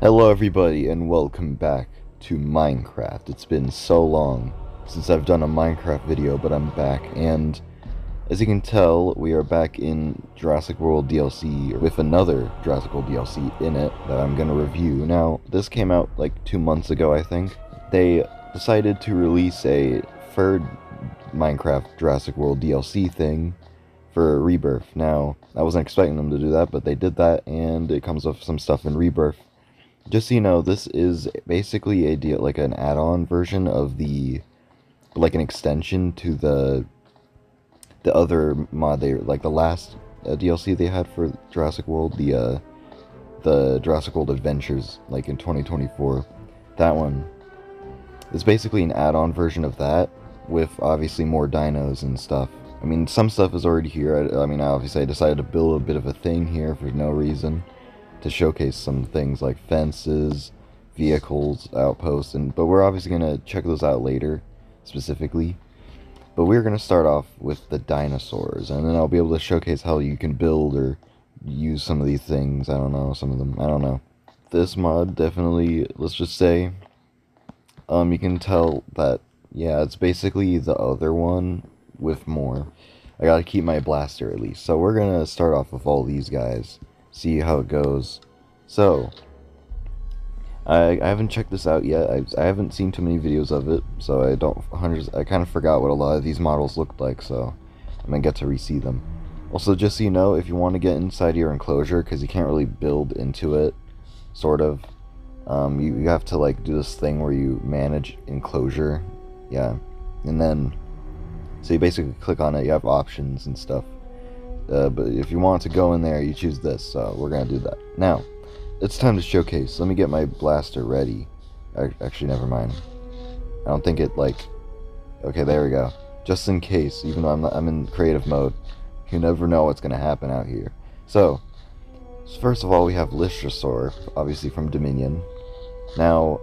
Hello everybody and welcome back to Minecraft. It's been so long since I've done a Minecraft video, but I'm back, and as you can tell, we are back in Jurassic World DLC with another Jurassic World DLC in it that I'm going to review. Now, this came out like 2 months ago, I think. They decided to release a third Minecraft Jurassic World DLC thing for Rebirth. Now, I wasn't expecting them to do that, but they did that, and it comes with some stuff in Rebirth. Just so you know, this is basically a deal, like an add-on version of like an extension to the other mod they like the last DLC they had for Jurassic World, the Jurassic World Adventures, like in 2024. That one is basically an add-on version of that with obviously more dinos and stuff. I mean, some stuff is already here. I mean, obviously I decided to build a bit of a thing here for no reason, to showcase some things like fences, vehicles, outposts, but we're obviously going to check those out later, specifically. But we're going to start off with the dinosaurs, and then I'll be able to showcase how you can build or use some of these things. I don't know, some of them, I don't know. This mod definitely, let's just say, you can tell that, yeah, it's basically the other one with more. I gotta keep my blaster at least. So we're gonna start off with all these guys, see how it goes. So, I haven't checked this out yet. I haven't seen too many videos of it, so I kind of forgot what a lot of these models looked like, so I'm gonna get to re-see them. Also, just so you know, if you want to get inside your enclosure, because you can't really build into it, sort of, you have to like do this thing where you manage enclosure, yeah, and then, so you basically click on it, you have options and stuff, but if you want to go in there, you choose this, so we're gonna do that. Now, it's time to showcase. Let me get my blaster ready. Actually, never mind. I don't think it, like... Okay, there we go. Just in case, even though I'm in creative mode, you never know what's going to happen out here. So, first of all, we have Lystrosaur, obviously from Dominion. Now,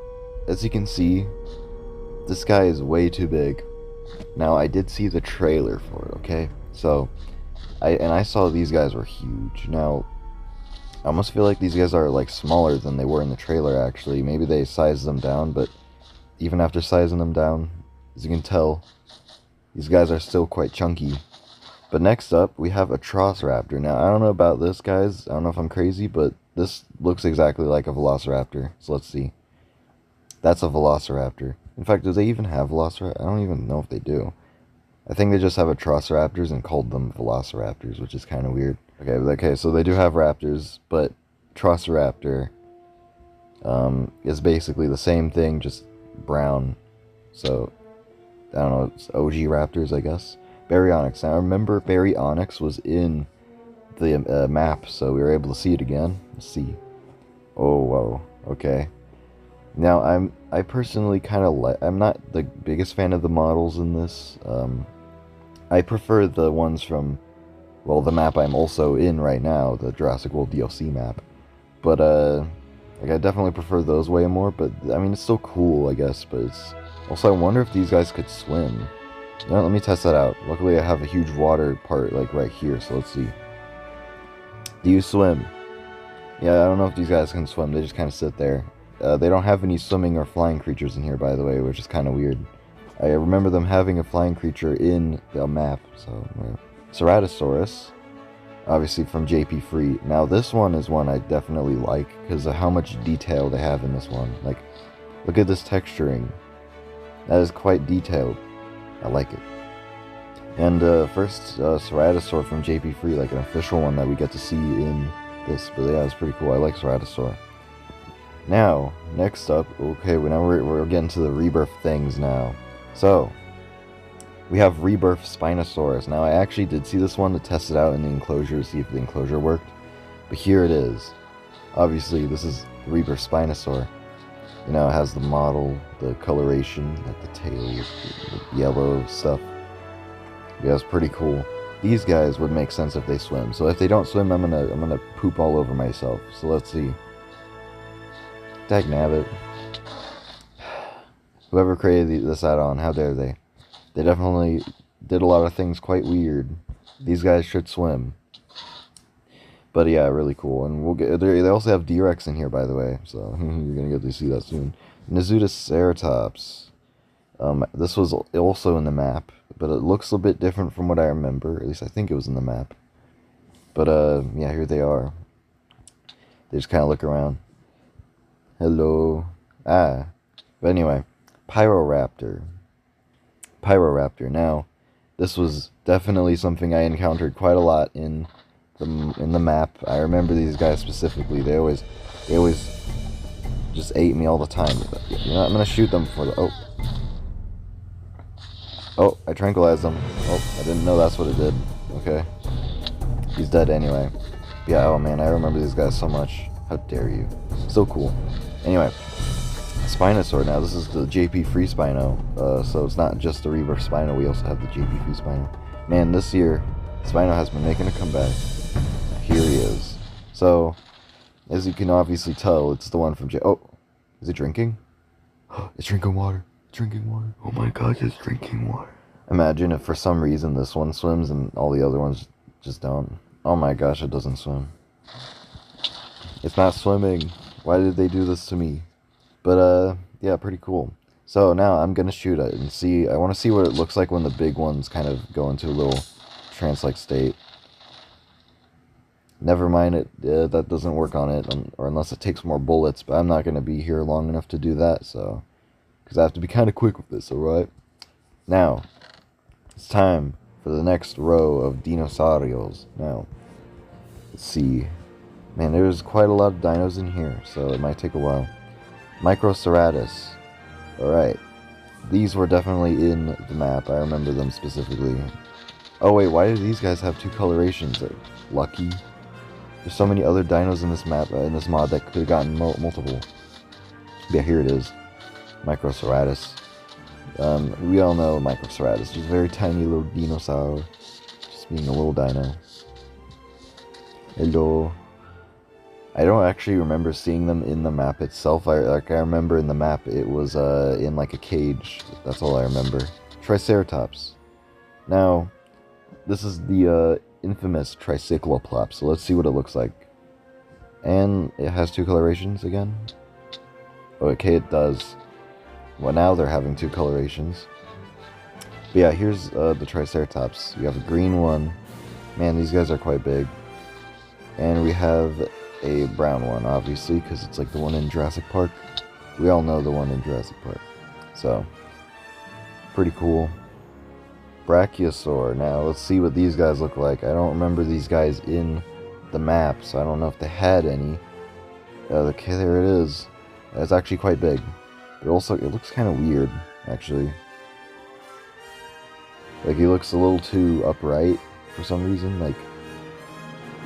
as you can see, this guy is way too big. Now, I did see the trailer for it, okay? So, I saw these guys were huge. Now, I almost feel like these guys are like smaller than they were in the trailer, actually. Maybe they sized them down, but even after sizing them down, as you can tell, these guys are still quite chunky. But next up, we have a Velociraptor. Now, I don't know about this, guys. I don't know if I'm crazy, but this looks exactly like a Velociraptor. So let's see. That's a Velociraptor. In fact, do they even have Velociraptor? I don't even know if they do. I think they just have Atrociraptors and called them Velociraptors, which is kind of weird. Okay, so they do have raptors, but Atrociraptor is basically the same thing, just brown. So, I don't know, it's OG Raptors, I guess. Baryonyx. Now, remember, Baryonyx was in the map, so we were able to see it again. Let's see. Oh, whoa. Okay. Now, I personally kind of like... I'm not the biggest fan of the models in this. I prefer the ones from, well, the map I'm also in right now, the Jurassic World DLC map. But, like, I definitely prefer those way more, but, I mean, it's still cool, I guess, but it's... Also, I wonder if these guys could swim. You know, let me test that out. Luckily, I have a huge water part, like, right here, so let's see. Do you swim? Yeah, I don't know if these guys can swim, they just kind of sit there. They don't have any swimming or flying creatures in here, by the way, which is kind of weird. I remember them having a flying creature in the map, so... Ceratosaurus, obviously from JP Free. Now, this one is one I definitely like, because of how much detail they have in this one. Like, look at this texturing. That is quite detailed. I like it. And, first, Ceratosaur from JP Free, like an official one that we get to see in this. But yeah, it's pretty cool. I like Ceratosaur. Now, next up, okay, now we're getting to the Rebirth things now. So, we have Rebirth Spinosaurus. Now, I actually did see this one to test it out in the enclosure to see if the enclosure worked. But here it is. Obviously, this is Rebirth Spinosaur. You know, it has the model, the coloration, like the tail, the yellow stuff. Yeah, it's pretty cool. These guys would make sense if they swim. So if they don't swim, I'm gonna poop all over myself. So let's see. Dagnabbit. Whoever created this add-on, how dare they? They definitely did a lot of things quite weird. These guys should swim. But yeah, really cool. And we'll get they also have D-Rex in here, by the way, so you're gonna get to see that soon. Nizutoceratops. This was also in the map, but it looks a bit different from what I remember. At least I think it was in the map. But yeah, here they are. They just kind of look around. Hello. Ah. But anyway, Pyroraptor. Pyroraptor. Now, this was definitely something I encountered quite a lot in the map. I remember these guys specifically. They always just ate me all the time. But, you know, I'm gonna shoot them for the Oh, I tranquilized him. Oh, I didn't know that's what it did. Okay. He's dead anyway. Yeah, oh man, I remember these guys so much. How dare you. So cool. Anyway, Spinosaur. Now, this is the JP Free Spino. So it's not just the Rebirth Spino, we also have the JP Free Spino. Man, this year, Spino has been making a comeback. Here he is. So, as you can obviously tell, it's the one from Oh, is it drinking? It's drinking water. Drinking water. Oh my gosh, it's drinking water. Imagine if for some reason this one swims and all the other ones just don't. Oh my gosh, it doesn't swim. It's not swimming. Why did they do this to me? But yeah, pretty cool. So now I'm gonna shoot it and see. I want to see what it looks like when the big ones kind of go into a little trance-like state. Never mind it. That doesn't work on it, or unless it takes more bullets. But I'm not gonna be here long enough to do that, so. Because I have to be kind of quick with this, alright? Now, it's time for the next row of dinosaurios. Now, let's see. Man, there's quite a lot of dinos in here, so it might take a while. Microceratus. Alright. These were definitely in the map. I remember them specifically. Oh wait, why do these guys have two colorations? They're lucky. There's so many other dinos in this map, in this mod, that could have gotten multiple. Yeah, here it is. Microceratus. We all know Microceratus. Just a very tiny little dinosaur. Just being a little dino. Hello. I don't actually remember seeing them in the map itself. I remember in the map it was in like a cage. That's all I remember. Triceratops. Now, this is the infamous Tricyclops. So let's see what it looks like. And it has two colorations again. Okay, it does. Well, now they're having two colorations. But yeah, here's the Triceratops. We have a green one. Man, these guys are quite big. And we have a brown one, obviously, because it's like the one in Jurassic Park. We all know the one in Jurassic Park. So, pretty cool. Brachiosaur. Now, let's see what these guys look like. I don't remember these guys in the map, so I don't know if they had any. Okay, there it is. It's actually quite big. But also, it looks kind of weird, actually. Like, he looks a little too upright for some reason. Like,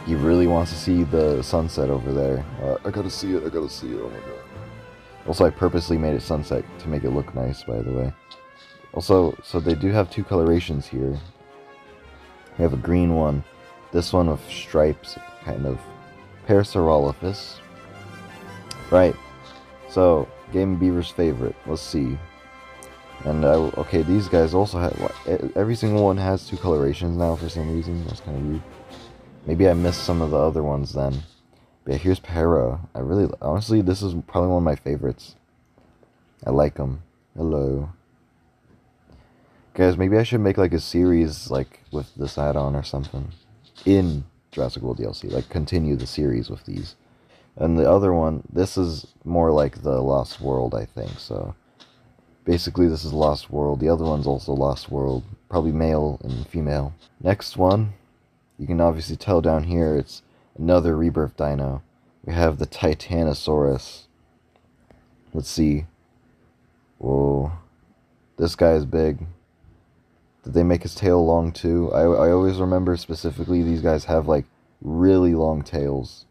he really wants to see the sunset over there. I gotta see it, oh my god. Also, I purposely made it sunset to make it look nice, by the way. Also, so they do have two colorations here. We have a green one. This one with stripes, kind of. Parasaurolophus. Right. So, Game Beaver's favorite. Let's see. And, okay, these guys also have... Every single one has two colorations now for some reason. That's kind of weird. Maybe I missed some of the other ones then. But yeah, here's Para. Honestly, this is probably one of my favorites. I like them. Hello. Guys, maybe I should make like a series like with this add-on or something. In Jurassic World DLC. Like, continue the series with these. And the other one, this is more like the Lost World, I think, so... Basically, this is Lost World. The other one's also Lost World. Probably male and female. Next one, you can obviously tell down here, it's another rebirth dino. We have the Titanosaurus. Let's see. Whoa. This guy is big. Did they make his tail long too? I always remember specifically these guys have like really long tails.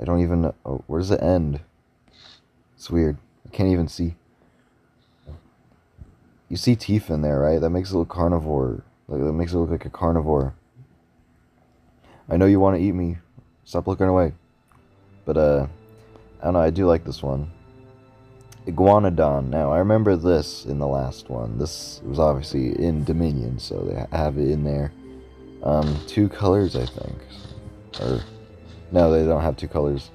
I don't even know. Oh, where does it end? It's weird. I can't even see. You see teeth in there, right? That makes it look carnivore. Like, that makes it look like a carnivore. I know you want to eat me. Stop looking away. But, I don't know. I do like this one. Iguanodon. Now, I remember this in the last one. This was obviously in Dominion, so they have it in there. Two colors, I think. Or, No, they don't have two colors.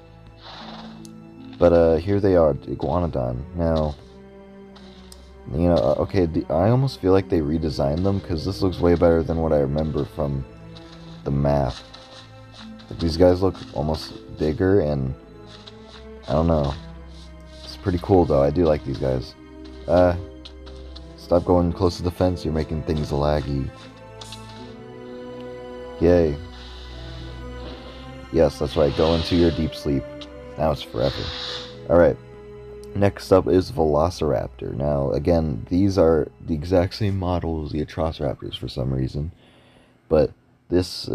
But here they are, Iguanodon. Now, you know, okay, I almost feel like they redesigned them because this looks way better than what I remember from the map. Like, these guys look almost bigger, and I don't know. It's pretty cool though. I do like these guys. Stop going close to the fence. You're making things laggy. Yay. Yes, that's right. Go into your deep sleep. Now it's forever. Alright. Next up is Velociraptor. Now, again, these are the exact same model as the Atrociraptors for some reason. But these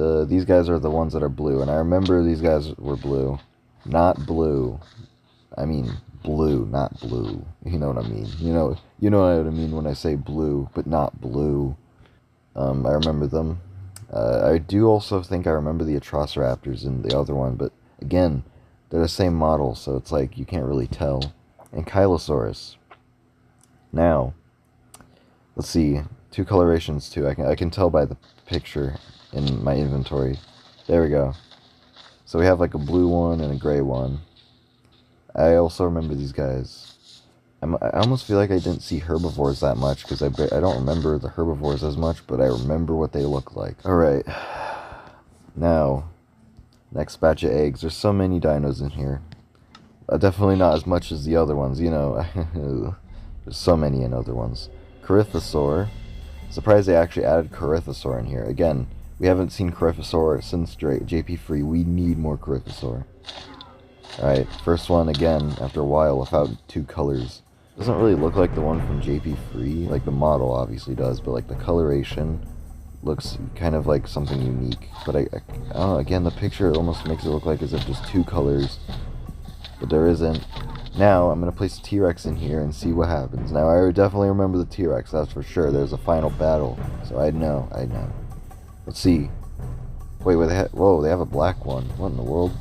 guys are the ones that are blue. And I remember these guys were blue. Not blue. I mean blue, not blue. You know what I mean. You know what I mean when I say blue, but not blue. I remember them. I do also think I remember the Atrociraptors in the other one, but again, they're the same model, so it's like you can't really tell. And Kylosaurus. Now, let's see, two colorations too. I can tell by the picture in my inventory. There we go. So we have like a blue one and a gray one. I also remember these guys. I almost feel like I didn't see herbivores that much because I don't remember the herbivores as much, but I remember what they look like. Alright. Now, next batch of eggs. There's so many dinos in here. Definitely not as much as the other ones, you know. There's so many in other ones. Corythosaur. Surprised they actually added Corythosaur in here. Again, we haven't seen Corythosaur since JP Free. We need more Corythosaur. Alright, first one again after a while without two colors. Doesn't really look like the one from JP Free. Like the model obviously does, but like the coloration looks kind of like something unique. But I don't know, again, the picture almost makes it look like as if just two colors. But there isn't. Now, I'm going to place a T-Rex in here and see what happens. Now, I definitely remember the T-Rex, that's for sure. There's a final battle, so I know. Let's see. Wait, whoa, they have a black one. What in the world?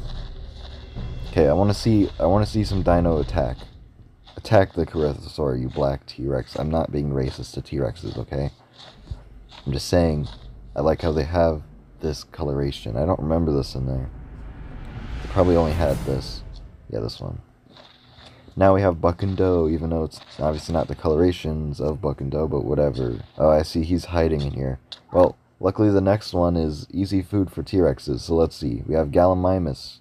Okay, I want to see some dino attack. Attack the Corythosaur, you black T-Rex. I'm not being racist to T-Rexes, okay? I'm just saying, I like how they have this coloration. I don't remember this in there. They probably only had this. Yeah, this one. Now we have Buck and Doe, even though it's obviously not the colorations of Buck and Doe, but whatever. Oh, I see, he's hiding in here. Well, luckily the next one is easy food for T-Rexes, so let's see. We have Gallimimus. Let's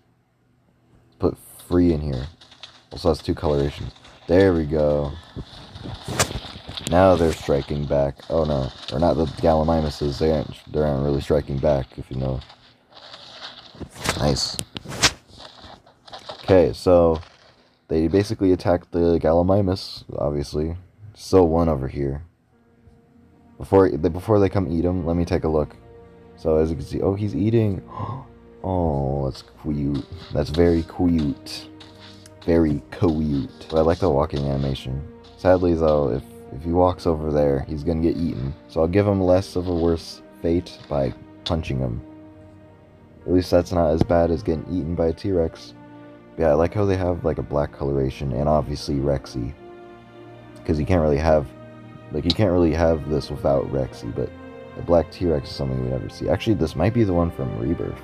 put free in here. Also has two colorations. There we go. Now they're striking back. Oh no, or not the Gallimimuses. They aren't really striking back, if you know. Nice. Okay, so they basically attacked the Gallimimus, obviously. Still one over here. Before they come eat him, let me take a look. So as you can see, oh, he's eating. Oh, that's cute. That's very cute. Very cute. But I like the walking animation. Sadly, though, if he walks over there, he's gonna get eaten. So I'll give him less of a worse fate by punching him. At least that's not as bad as getting eaten by a T-Rex. Yeah, I like how they have like a black coloration and obviously Rexy. Because you can't really have this without Rexy, but a black T-Rex is something we never see. Actually, this might be the one from Rebirth.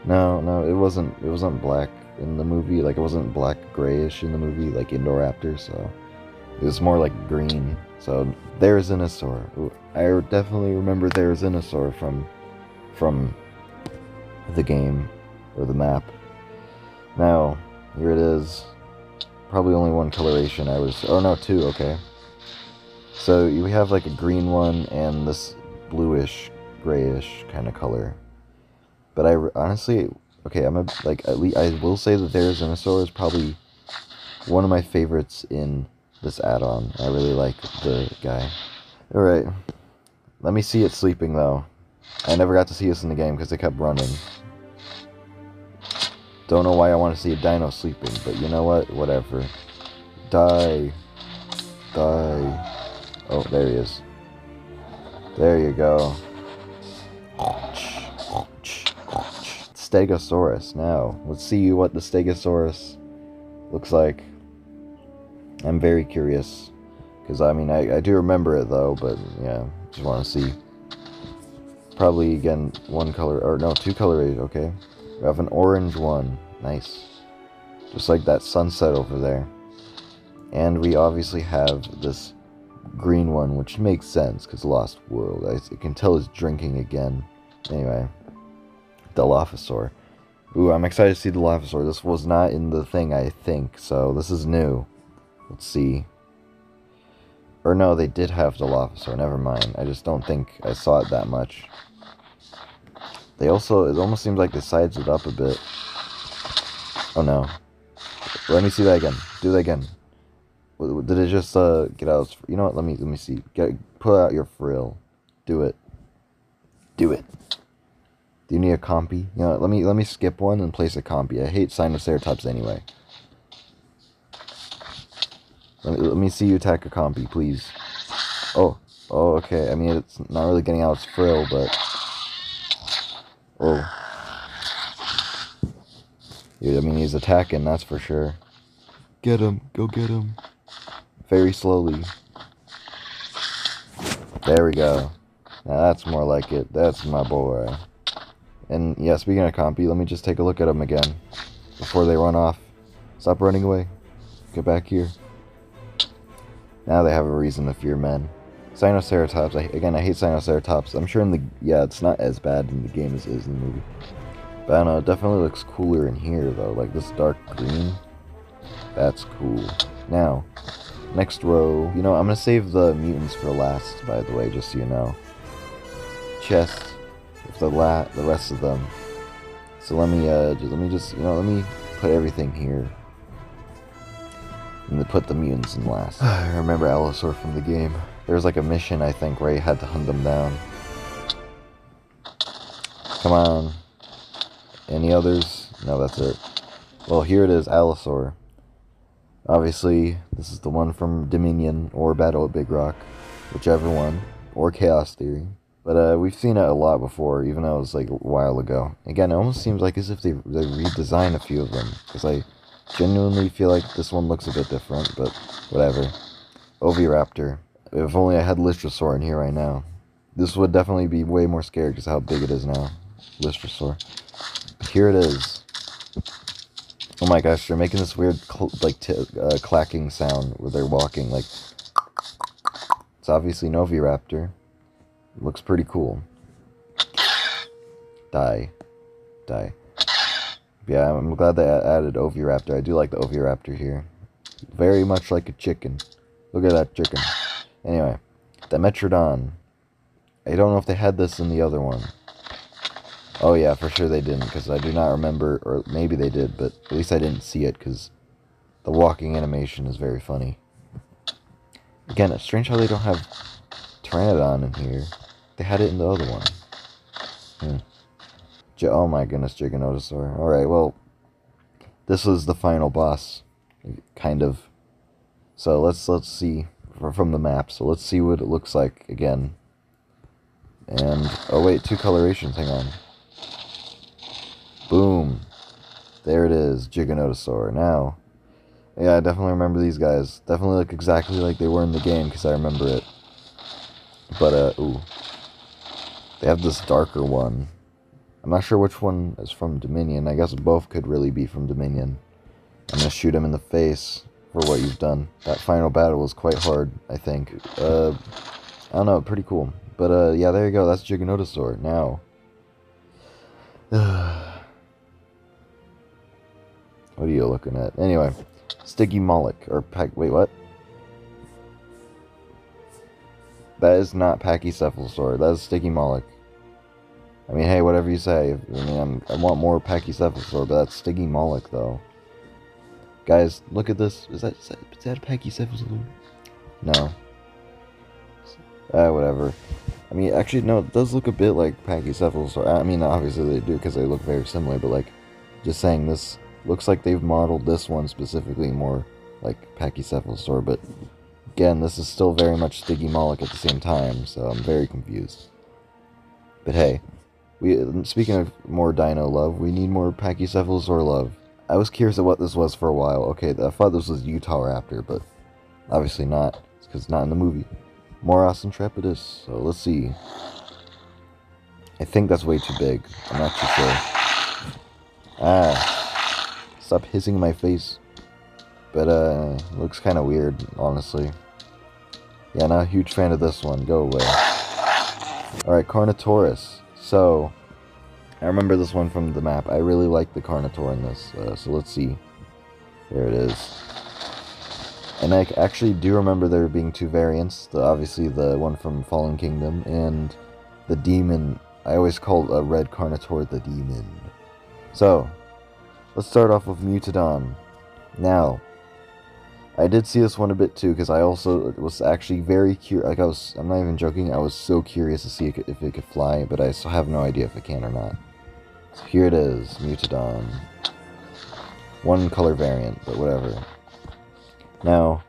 No, it wasn't black in the movie. Like, it wasn't black grayish in the movie, like Indoraptor, so it was more like green. So there's Venusaur. I definitely remember there's Venusaur from the game or the map. Now, here it is. Probably only one coloration. Oh no, two, okay. So we have like a green one and this bluish, grayish kind of color. But I honestly, okay, at least I will say that there's Venusaur is probably one of my favorites in this add-on. I really like the guy. Alright, let me see it sleeping though. I never got to see this in the game because it kept running. Don't know why I want to see a dino sleeping, but you know what? Whatever. Die. Oh, there he is. There you go. Stegosaurus. Now, let's see what the Stegosaurus looks like. I'm very curious. Because, I mean, I do remember it, though, but, yeah, just want to see. Probably, again, one color, or no, two color, okay. We have an orange one. Nice. Just like that sunset over there. And we obviously have this green one, which makes sense, because Lost World. I can tell it's drinking again. Anyway. Dilophosaur. Ooh, I'm excited to see Dilophosaur. This was not in the thing, I think, so this is new. Let's see. Or no, they did have Dilophosaur, never mind. I just don't think I saw it that much. They also, it almost seems like they sized it up a bit. Oh no. Let me see that again. Do that again. Did it just get out? You know what? Let me see. Pull out your frill. Do it. Do it. Do you need a compy? You know what? Let me skip one and place a compy. I hate Sinoceratops anyway. Let me see you attack a compy, please. Oh, okay. I mean, it's not really getting out its frill, but oh. Yeah, I mean, he's attacking, that's for sure. Get him. Go get him. Very slowly. There we go. Now that's more like it. That's my boy. And yeah, speaking of compy, let me just take a look at them again before they run off. Stop running away. Get back here. Now they have a reason to fear men. Sinoceratops. Again, I hate Sinoceratops. I'm sure in the... Yeah, it's not as bad in the game as it is in the movie. But I don't know, it definitely looks cooler in here, though. Like, this dark green. That's cool. Now, next row. You know, I'm going to save the mutants for last, by the way, just so you know. Chest. With the rest of them. So let me put everything here. And then put the mutants in last. I remember Allosaur from the game. There was like a mission, I think, where you had to hunt them down. Come on. Any others? No, that's it. Well, here it is, Allosaur. Obviously, this is the one from Dominion, or Battle at Big Rock. Whichever one. Or Chaos Theory. But we've seen it a lot before, even though it was like a while ago. Again, it almost seems like as if they redesigned a few of them. Because I genuinely feel like this one looks a bit different, but whatever. Oviraptor. If only I had Lystrosaur in here right now. This would definitely be way more scary because of how big it is now. Lystrosaur. Here it is. Oh my gosh, they're making this weird clacking sound where they're walking. Like, it's obviously an Oviraptor. It looks pretty cool. Die. Yeah, I'm glad they added Oviraptor. I do like the Oviraptor here. Very much like a chicken. Look at that chicken. Anyway, the Metrodon. I don't know if they had this in the other one. Oh yeah, for sure they didn't, because I do not remember, or maybe they did, but at least I didn't see it, because the walking animation is very funny. Again, it's strange how they don't have Pteranodon in here. They had it in the other one. Oh my goodness, Giganotosaur. Alright, well, this was the final boss, kind of. So let's see from the map. So let's see what it looks like again. And, oh wait, 2 colorations, hang on. Boom. There it is, Giganotosaur. Now, yeah, I definitely remember these guys. Definitely look exactly like they were in the game, because I remember it. But, ooh. They have this darker one. I'm not sure which one is from Dominion. I guess both could really be from Dominion. I'm gonna shoot him in the face for what you've done. That final battle was quite hard, I think. I don't know, pretty cool. But, yeah, there you go. That's Giganotosaur. Now. What are you looking at? Anyway. Stygimoloch. Or wait, what? That is not Pachycephalosaur. That is Stygimoloch. I mean, hey, whatever you say. I mean, I want more Pachycephalosaur, but that's Stygimoloch, though. Guys, look at this. Is that a Pachycephalosaur? No. Whatever. I mean, actually, no, it does look a bit like Pachycephalosaur. I mean, obviously they do, because they look very similar, but, like, just saying, this looks like they've modeled this one specifically more like Pachycephalosaur, but again, this is still very much Stygimoloch at the same time, so I'm very confused. But hey, speaking of more dino love, we need more Pachycephalosaur love. I was curious of what this was for a while. Okay, I thought this was Utahraptor, but obviously not. It's because it's not in the movie. Moros Intrepidus, so let's see. I think that's way too big. I'm not too sure. Ah, stop hissing in my face. But, looks kind of weird, honestly. Yeah, not a huge fan of this one. Go away. Alright, Carnotaurus. So, I remember this one from the map. I really like the Carnotaur in this. So let's see. There it is. And I actually do remember there being two variants. Obviously, the one from Fallen Kingdom and the Demon. I always called a red Carnotaur the Demon. So, let's start off with Mutadon. Now, I did see this one a bit too, because I also was actually very curious. Like, I'm not even joking, I was so curious to see if it could fly, but I still have no idea if it can or not. So here it is, Mutadon. One color variant, but whatever. Now,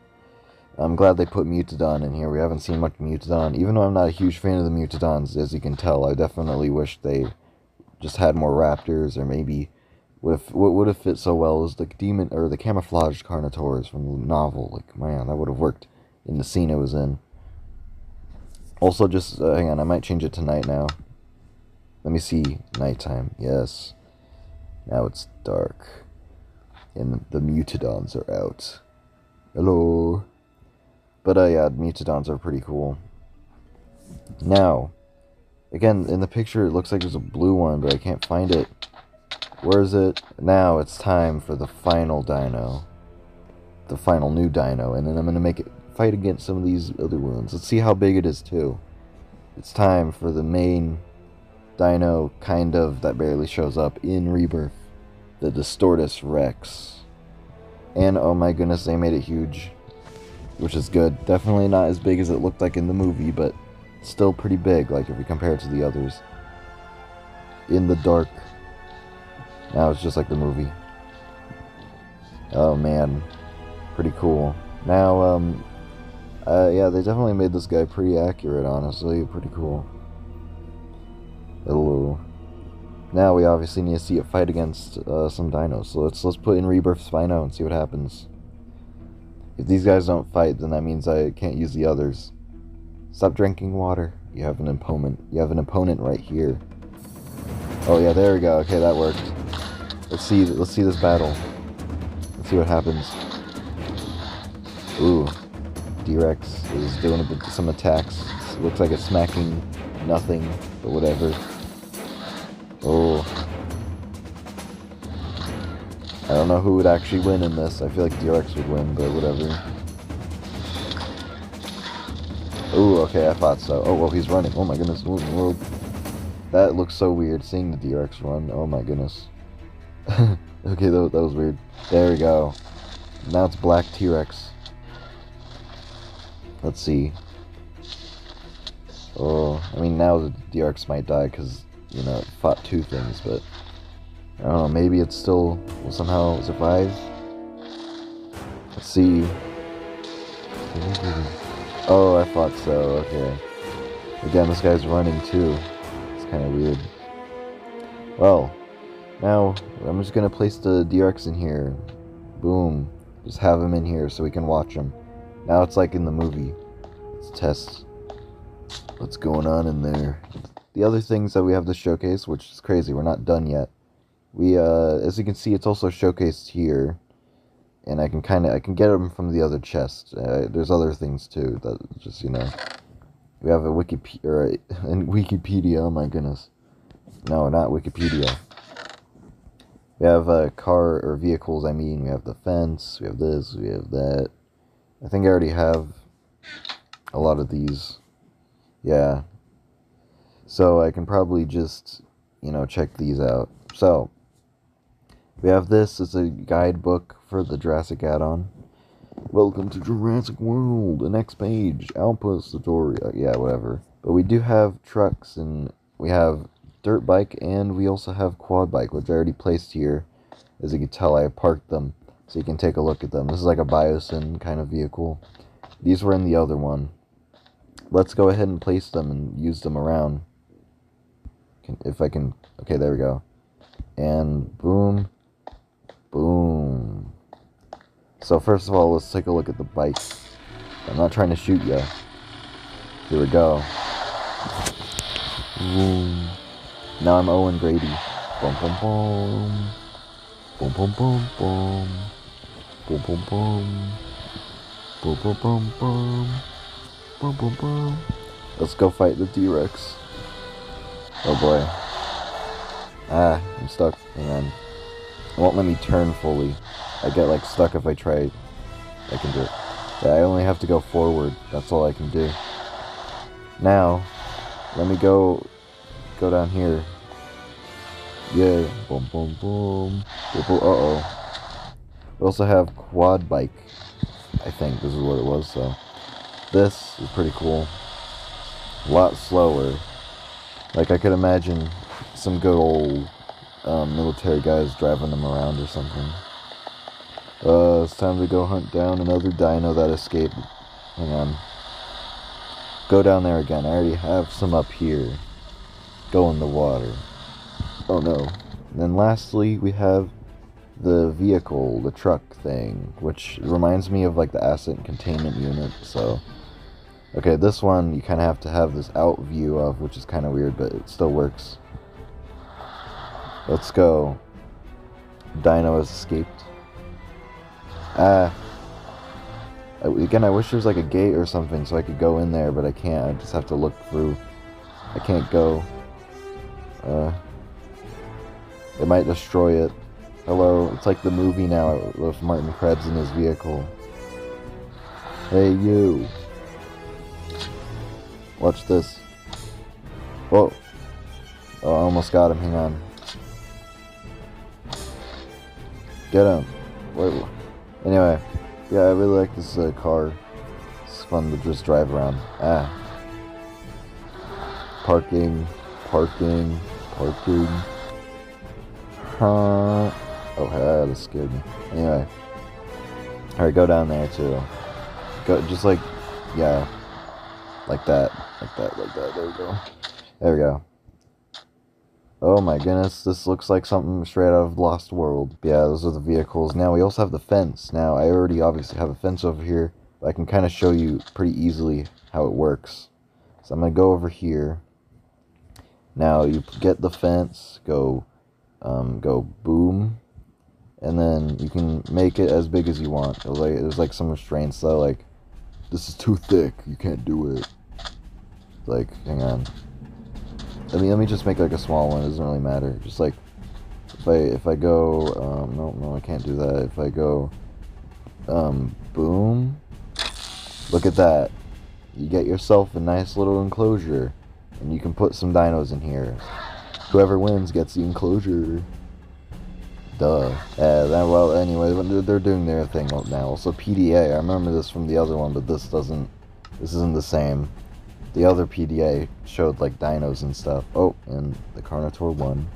I'm glad they put Mutadon in here. We haven't seen much Mutadon. Even though I'm not a huge fan of the Mutadons, as you can tell, I definitely wish they just had more raptors, or maybe what would have fit so well is the demon or the camouflaged Carnotaurs from the novel. Like, man, that would have worked in the scene it was in. Also, just hang on, I might change it to night now. Let me see, nighttime. Yes, now it's dark, and the Mutadons are out. Hello. But yeah, Mutadons are pretty cool. Now, again, in the picture it looks like there's a blue one, but I can't find it. Where is it? Now it's time for the final dino. The final new dino. And then I'm going to make it fight against some of these other ones. Let's see how big it is too. It's time for the main dino, kind of, that barely shows up in Rebirth. The Distortus Rex. And oh my goodness, they made it huge. Which is good. Definitely not as big as it looked like in the movie, but still pretty big, like if you compare it to the others. In the dark. Now it's just like the movie. Oh man, pretty cool. Now, yeah, they definitely made this guy pretty accurate, honestly. Pretty cool. Hello. Now we obviously need to see it fight against some dinos. So let's put in Rebirth Spino and see what happens. If these guys don't fight, then that means I can't use the others. Stop drinking water. You have an opponent. You have an opponent right here. Oh yeah, there we go. Okay, that worked. Let's see this battle. Let's see what happens. Ooh, D-Rex is doing some attacks. It looks like it's smacking nothing, but whatever. Oh, I don't know who would actually win in this. I feel like D-Rex would win, but whatever. Ooh, okay, I thought so. Oh well, he's running. Oh my goodness, what in the world? That looks so weird, seeing the D-Rex run. Oh my goodness. Okay, that was weird. There we go. Now it's Black T-Rex. Let's see. Oh, I mean, now the D-Rex might die because, you know, it fought two things, but I don't know, maybe it still will somehow survive. Let's see. Oh, I thought so, okay. Again, this guy's running too. It's kind of weird. Well, now I'm just gonna place the D-Rex in here. Boom. Just have him in here so we can watch him. Now it's like in the movie. Let's test what's going on in there. The other things that we have to showcase, which is crazy, we're not done yet. We, as you can see, it's also showcased here. And I can get them from the other chest. There's other things too, that just, you know. We have a Wikipedia, oh my goodness. No, not Wikipedia. We have car, or vehicles, I mean. We have the fence, we have this, we have that. I think I already have a lot of these. Yeah. So I can probably just, you know, check these out. So, we have this as a guidebook for the Jurassic Addon. Welcome to Jurassic World. The next page. Outpost tutorial. Yeah, whatever. But we do have trucks, and we have dirt bike, and we also have quad bike, which I already placed here. As you can tell, I parked them, so you can take a look at them. This is like a Biosyn kind of vehicle. These were in the other one. Let's go ahead and place them and use them around. If I can. Okay, there we go. And boom. Boom. So first of all, let's take a look at the bike. I'm not trying to shoot ya. Here we go. Boom. Now I'm Owen Grady. Boom, boom, boom. Boom, boom, boom, boom. Boom, boom, boom. Boom, boom, boom, boom. Boom, boom, boom. Let's go fight the T-Rex. Oh boy. Ah, I'm stuck. Hang on. It won't let me turn fully. I get like stuck if I try. I can do it. Yeah, I only have to go forward. That's all I can do. Now, let me go down here. Yeah. Boom, boom, boom. Boom, boom. Uh-oh. We also have quad bike. I think this is what it was, so. This is pretty cool. A lot slower. Like, I could imagine some good old military guys driving them around or something. It's time to go hunt down another dino that escaped. Hang on. Go down there again. I already have some up here. Go in the water. Oh no. And then lastly, we have the vehicle, the truck thing, which reminds me of like the asset containment unit, so. Okay, this one you kind of have to have this out view of, which is kind of weird, but it still works. Let's go. Dino has escaped. Again, I wish there was like a gate or something so I could go in there, but I can't. I just have to look through. I can't go. It might destroy it. Hello, it's like the movie now with Martin Krebs in his vehicle. Hey, you. Watch this. Whoa. Oh, I almost got him. Hang on. Get him. Wait. Anyway. Yeah, I really like this car. It's fun to just drive around. Parking. Parking. Parking. Oh, that scared me. Anyway. Alright, go down there too. Go, just like, yeah. Like that. Like that, like that. There we go. There we go. Oh my goodness, this looks like something straight out of Lost World. Yeah, those are the vehicles. Now we also have the fence. Now, I already obviously have a fence over here, but I can kind of show you pretty easily how it works. So I'm going to go over here. Now, you get the fence, go boom, and then you can make it as big as you want. There's like some restraints, so like, this is too thick, you can't do it. Like, hang on. Let me just make like a small one. It doesn't really matter. Just like if I go no, I can't do that. If I go boom, look at that. You get yourself a nice little enclosure, and you can put some dinos in here. Whoever wins gets the enclosure. Duh. Well, anyway, they're doing their thing now. Also, PDA. I remember this from the other one, but this isn't the same. The other PDA showed like dinos and stuff. Oh, and the Carnotaur won.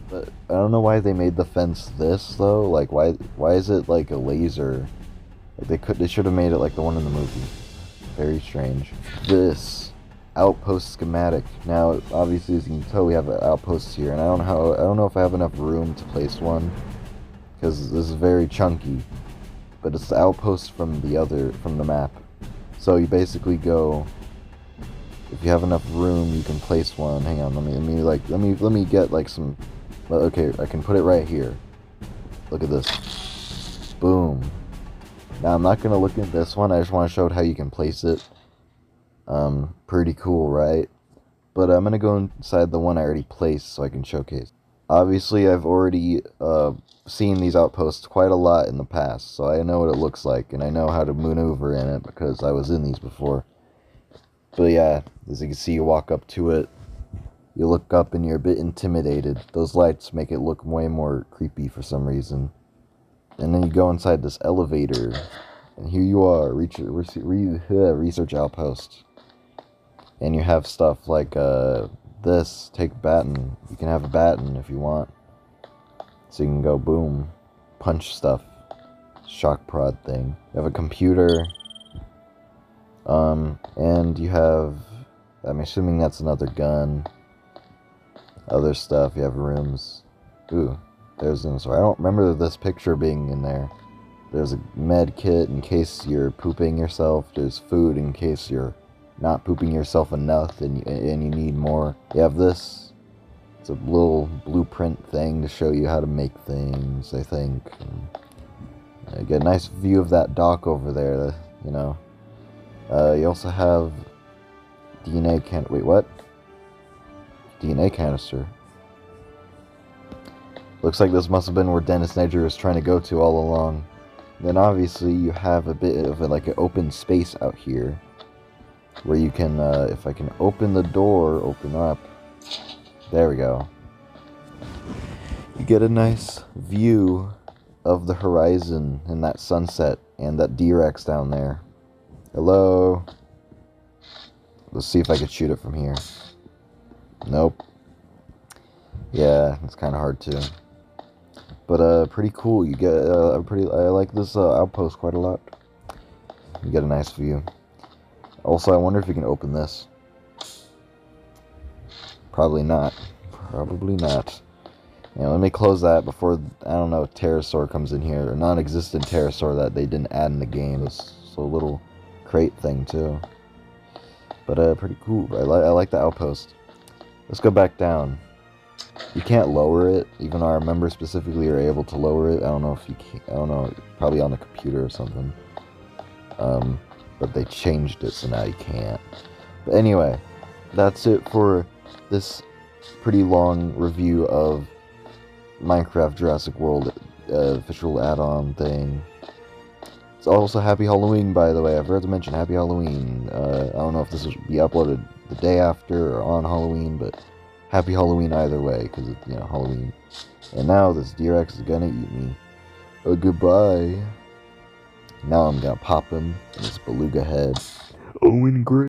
But I don't know why they made the fence this though. Like why is it like a laser? Like they should have made it like the one in the movie. Very strange. This outpost schematic. Now obviously as you can tell we have outposts here, and I don't know if I have enough room to place one because this is very chunky. But it's the outpost from the map. So you basically go. If you have enough room, you can place one. Hang on, let me get like some. Okay, I can put it right here. Look at this. Boom. Now I'm not gonna look at this one. I just want to show how you can place it. Pretty cool, right? But I'm gonna go inside the one I already placed so I can showcase. Obviously, I've already seen these outposts quite a lot in the past, so I know what it looks like, and I know how to maneuver in it because I was in these before. But yeah, as you can see, you walk up to it, you look up and you're a bit intimidated. Those lights make it look way more creepy for some reason. And then you go inside this elevator, and here you are, research outpost. And you have stuff like this, take baton. You can have a baton if you want. So you can go boom, punch stuff, shock prod thing. You have a computer. And you have, I'm assuming that's another gun. Other stuff, you have rooms. Ooh, there's an, so I don't remember this picture being in there. There's a med kit in case you're pooping yourself. There's food in case you're not pooping yourself enough and you need more. You have this. It's a little blueprint thing to show you how to make things, I think. And you get a nice view of that dock over there, you know. You also have wait, what? DNA canister. Looks like this must have been where Dennis Nedger was trying to go to all along. Then obviously you have a bit of like an open space out here where you can, if I can open the door, open up. There we go. You get a nice view of the horizon and that sunset and that D-Rex down there. Hello? Let's see if I can shoot it from here. Nope. Yeah, it's kind of hard to. But pretty cool. You get I like this outpost quite a lot. You get a nice view. Also, I wonder if you can open this. Probably not. Probably not. Yeah, let me close that before, I don't know, pterosaur comes in here. A non-existent pterosaur that they didn't add in the game. It's a little crate thing too. But pretty cool. I like the outpost. Let's go back down. You can't lower it, even though I remember specifically you're able to lower it. I don't know if you can. I don't know. Probably on the computer or something. But they changed it, so now you can't. But anyway, that's it for this pretty long review of Minecraft Jurassic World official add-on thing. It's also Happy Halloween, by the way. I forgot to mention Happy Halloween. I don't know if this will be uploaded the day after or on Halloween, but Happy Halloween either way, because it's, you know, Halloween. And now this D-Rex is gonna eat me. Goodbye. Now I'm gonna pop him in his beluga head. Owen Gray.